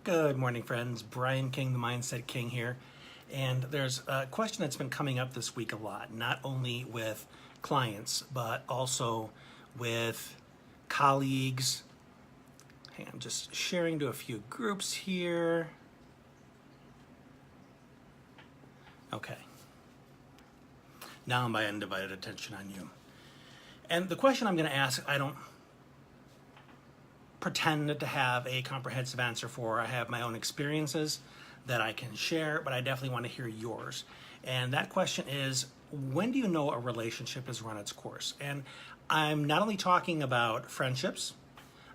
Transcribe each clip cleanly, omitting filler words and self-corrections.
Good morning, friends. Brian King, the Mindset King here. And there's a question that's been coming up this week a lot, not only with clients, but also with colleagues. Hey, I'm just sharing to a few groups here. Okay. Now my undivided attention on you. And the question I'm going to ask, I don't pretend to have a comprehensive answer for. I have my own experiences that I can share, but I definitely want to hear yours. And that question is, when do you know a relationship has run its course? And I'm not only talking about friendships,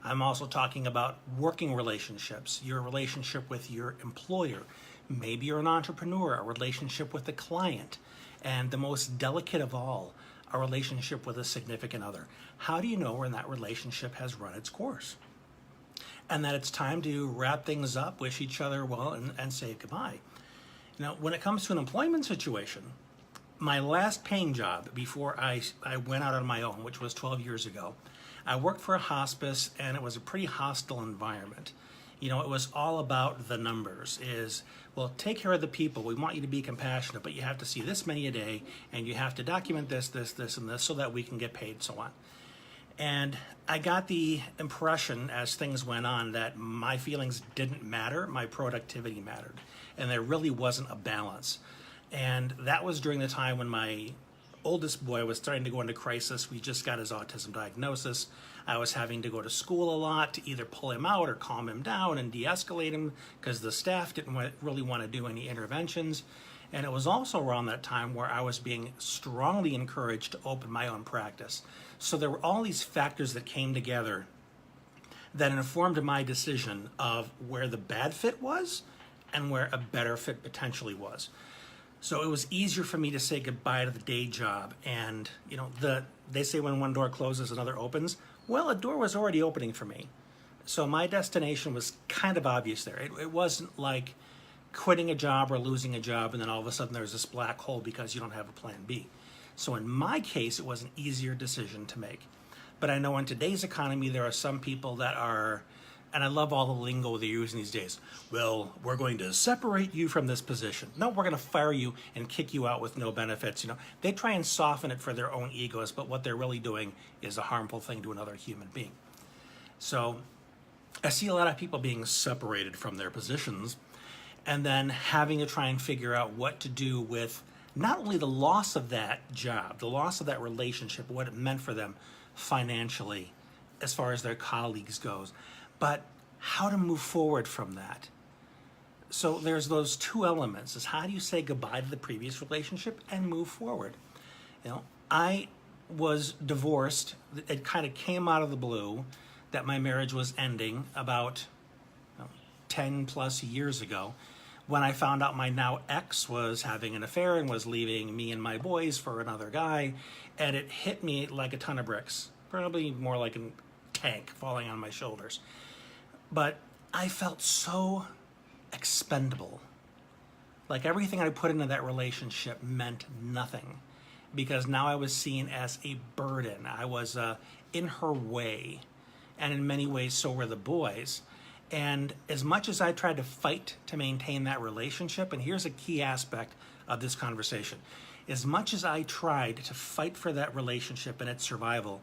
I'm also talking about working relationships, your relationship with your employer. Maybe you're an entrepreneur, a relationship with a client, and the most delicate of all, a relationship with a significant other. How do you know when that relationship has run its course? And that it's time to wrap things up, wish each other well, and say goodbye. Now, when it comes to an employment situation, my last paying job before I went out on my own, which was 12 years ago, I worked for a hospice, and it was a pretty hostile environment. You know, it was all about the numbers. Well, take care of the people. We want you to be compassionate, but you have to see this many a day, and you have to document this, and this, so that we can get paid, so on. And I got the impression as things went on that my feelings didn't matter, my productivity mattered, and there really wasn't a balance. And that was during the time when my oldest boy was starting to go into crisis. We just got his autism diagnosis. I was having to go to school a lot to either pull him out or calm him down and de-escalate him because the staff didn't really want to do any interventions. And it was also around that time where I was being strongly encouraged to open my own practice. So there were all these factors that came together that informed my decision of where the bad fit was and where a better fit potentially was. So it was easier for me to say goodbye to the day job. And, you know, they say when one door closes, another opens. Well, a door was already opening for me. So my destination was kind of obvious there. It wasn't like quitting a job or losing a job and then all of a sudden there's this black hole because you don't have a plan B. So in my case, it was an easier decision to make. But I know in today's economy, there are some people that are, and I love all the lingo they're using these days. Well, we're going to separate you from this position. No, we're going to fire you and kick you out with no benefits. You know, they try and soften it for their own egos, but what they're really doing is a harmful thing to another human being. So I see a lot of people being separated from their positions and then having to try and figure out what to do with not only the loss of that job, the loss of that relationship, what it meant for them financially, as far as their colleagues goes, but how to move forward from that. So there's those two elements, is how do you say goodbye to the previous relationship and move forward? You know, I was divorced. It kind of came out of the blue that my marriage was ending about 10 plus years ago, when I found out my now ex was having an affair and was leaving me and my boys for another guy, and it hit me like a ton of bricks, probably more like a tank falling on my shoulders. But I felt so expendable. Like everything I put into that relationship meant nothing, because now I was seen as a burden. I was in her way, and in many ways so were the boys. And as much as I tried to fight to maintain that relationship, and here's a key aspect of this conversation, as much as I tried to fight for that relationship and its survival,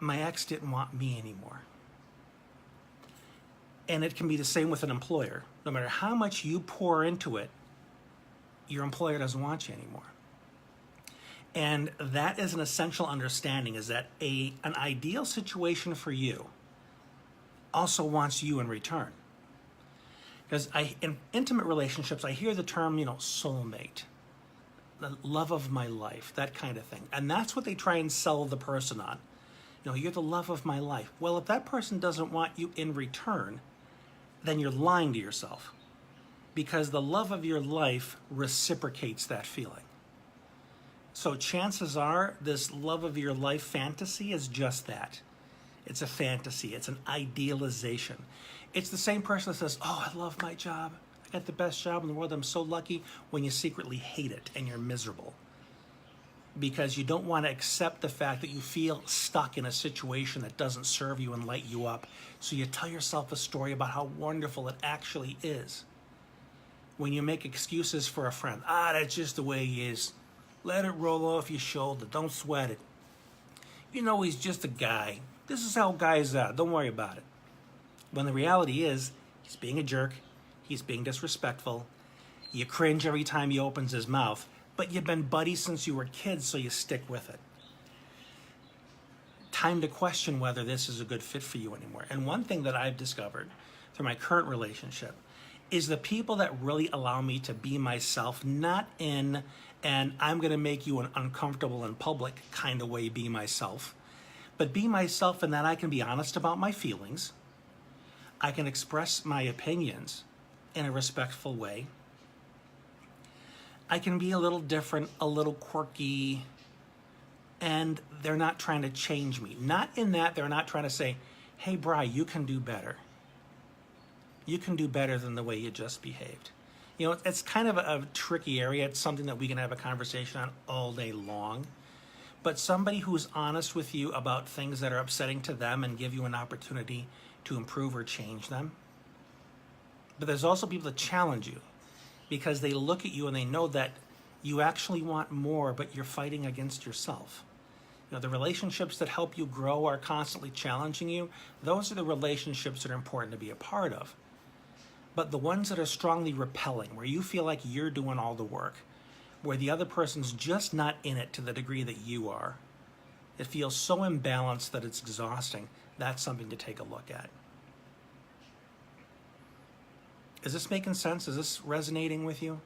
my ex didn't want me anymore. And it can be the same with an employer. No matter how much you pour into it, your employer doesn't want you anymore. And that is an essential understanding, is that an ideal situation for you also wants you in return. Because in intimate relationships, I hear the term, soulmate, the love of my life, that kind of thing. And that's what they try and sell the person on. You're the love of my life. Well, if that person doesn't want you in return, then you're lying to yourself, because the love of your life reciprocates that feeling. So chances are this love of your life fantasy is just that. It's a fantasy. It's an idealization. It's the same person that says, oh, I love my job. I got the best job in the world. I'm so lucky, when you secretly hate it and you're miserable. because you don't want to accept the fact that you feel stuck in a situation that doesn't serve you and light you up. So you tell yourself a story about how wonderful it actually is. When you make excuses for a friend, that's just the way he is. Let it roll off your shoulder. Don't sweat it. You know, he's just a guy. This is how guys are. Don't worry about it. When the reality is, he's being a jerk. He's being disrespectful. You cringe every time he opens his mouth. But you've been buddies since you were kids, so you stick with it. Time to question whether this is a good fit for you anymore. And one thing that I've discovered through my current relationship is the people that really allow me to be myself, not in an I'm going to make you an uncomfortable in public kind of way, be myself, but be myself in that I can be honest about my feelings. I can express my opinions in a respectful way. I can be a little different, a little quirky, and they're not trying to change me. Not in that they're not trying to say, hey, Bri, you can do better. You can do better than the way you just behaved. You know, it's kind of a tricky area. It's something that we can have a conversation on all day long. But somebody who's honest with you about things that are upsetting to them and give you an opportunity to improve or change them. But there's also people that challenge you, because they look at you and they know that you actually want more, but you're fighting against yourself. You know, the relationships that help you grow are constantly challenging you. Those are the relationships that are important to be a part of. But the ones that are strongly repelling, where you feel like you're doing all the work, where the other person's just not in it to the degree that you are, it feels so imbalanced that it's exhausting. That's something to take a look at. Is this making sense? Is this resonating with you?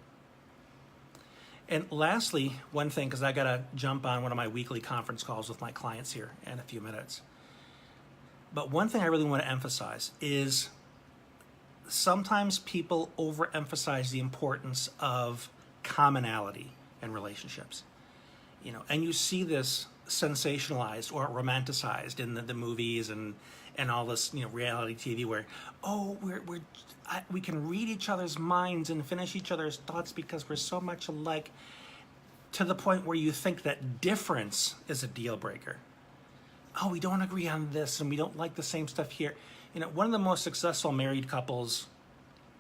And lastly, one thing, because I got to jump on one of my weekly conference calls with my clients here in a few minutes. But one thing I really want to emphasize is sometimes people overemphasize the importance of commonality in relationships. You know, and you see this sensationalized or romanticized in the movies and all this, you know, reality TV where, oh, we can read each other's minds and finish each other's thoughts because we're so much alike, to the point where you think that difference is a deal breaker. Oh, we don't agree on this and we don't like the same stuff here. You know, one of the most successful married couples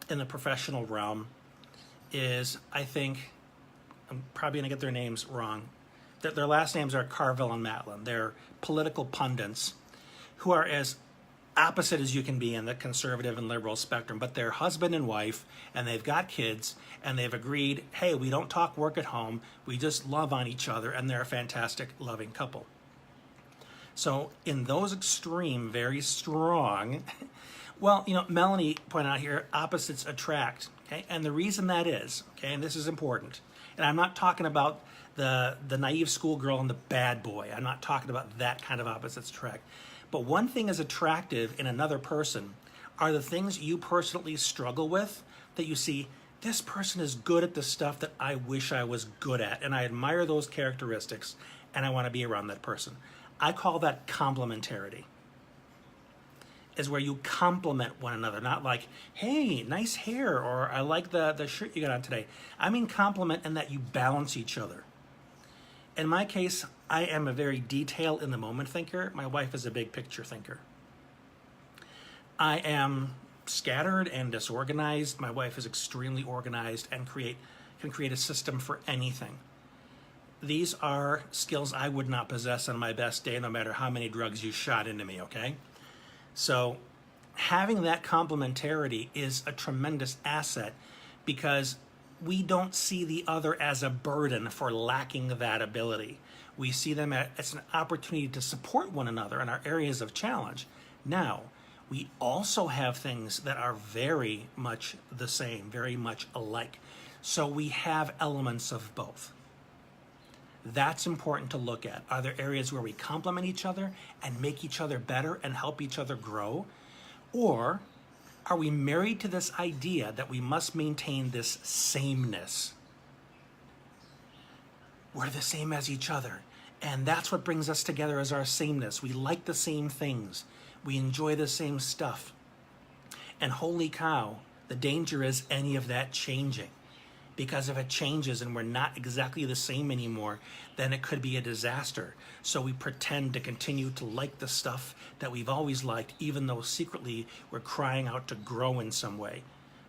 in the professional realm is, I think, I'm probably going to get their names wrong. Their last names are Carville and Matlin. They're political pundits who are as opposite as you can be in the conservative and liberal spectrum, but they're husband and wife, and they've got kids, and they've agreed, hey, we don't talk work at home, we just love on each other, and they're a fantastic, loving couple. So in those extreme, very strong, well, you know, Melanie pointed out here, opposites attract, okay? And the reason that is, okay, and this is important, and I'm not talking about the naive schoolgirl and the bad boy. I'm not talking about that kind of opposites attract. But one thing is attractive in another person are the things you personally struggle with, that you see, this person is good at the stuff that I wish I was good at, and I admire those characteristics, and I want to be around that person. I call that complementarity. Is where you complement one another, not like, hey, nice hair, or I like the shirt you got on today. I mean complement in that you balance each other. In my case, I am a very detail in the moment thinker. My wife is a big picture thinker. I am scattered and disorganized. My wife is extremely organized and can create a system for anything. These are skills I would not possess on my best day, no matter how many drugs you shot into me, okay? So having that complementarity is a tremendous asset, because we don't see the other as a burden for lacking that ability. We see them as an opportunity to support one another in our areas of challenge. Now, we also have things that are very much the same, very much alike. So we have elements of both. That's important to look at. Are there areas where we complement each other and make each other better and help each other grow? Or are we married to this idea that we must maintain this sameness? We're the same as each other, and that's what brings us together, as our sameness. We like the same things. We enjoy the same stuff. And holy cow, the danger is any of that changing, Because if it changes and we're not exactly the same anymore, then it could be a disaster. So we pretend to continue to like the stuff that we've always liked, even though secretly we're crying out to grow in some way.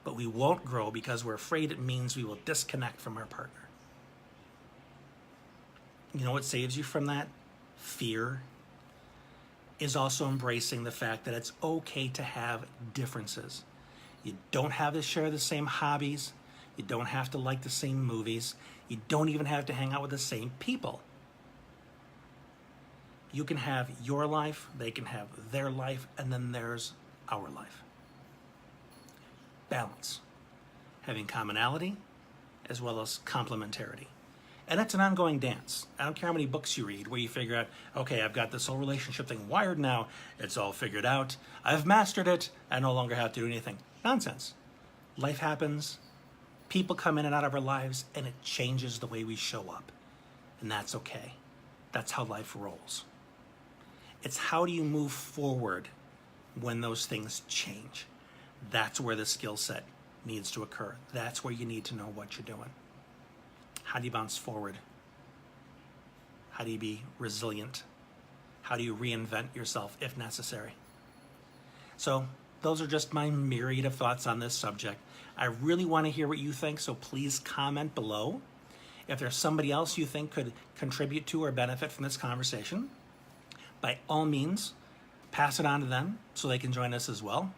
But we won't grow because we're afraid it means we will disconnect from our partner. You know what saves you from that? Fear. Is also embracing the fact that it's okay to have differences. You don't have to share the same hobbies. You don't have to like the same movies. You don't even have to hang out with the same people. You can have your life, they can have their life, and then there's our life. Balance. Having commonality as well as complementarity. And it's an ongoing dance. I don't care how many books you read where you figure out, okay, I've got this whole relationship thing wired now. It's all figured out. I've mastered it. I no longer have to do anything. Nonsense. Life happens. People come in and out of our lives, and it changes the way we show up. And that's okay. That's how life rolls. It's how do you move forward when those things change. That's where the skill set needs to occur. That's where you need to know what you're doing. How do you bounce forward? How do you be resilient? How do you reinvent yourself if necessary? So those are just my myriad of thoughts on this subject. I really want to hear what you think, so please comment below. If there's somebody else you think could contribute to or benefit from this conversation, by all means, pass it on to them so they can join us as well.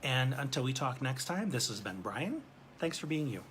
And until we talk next time, this has been Brian. Thanks for being you.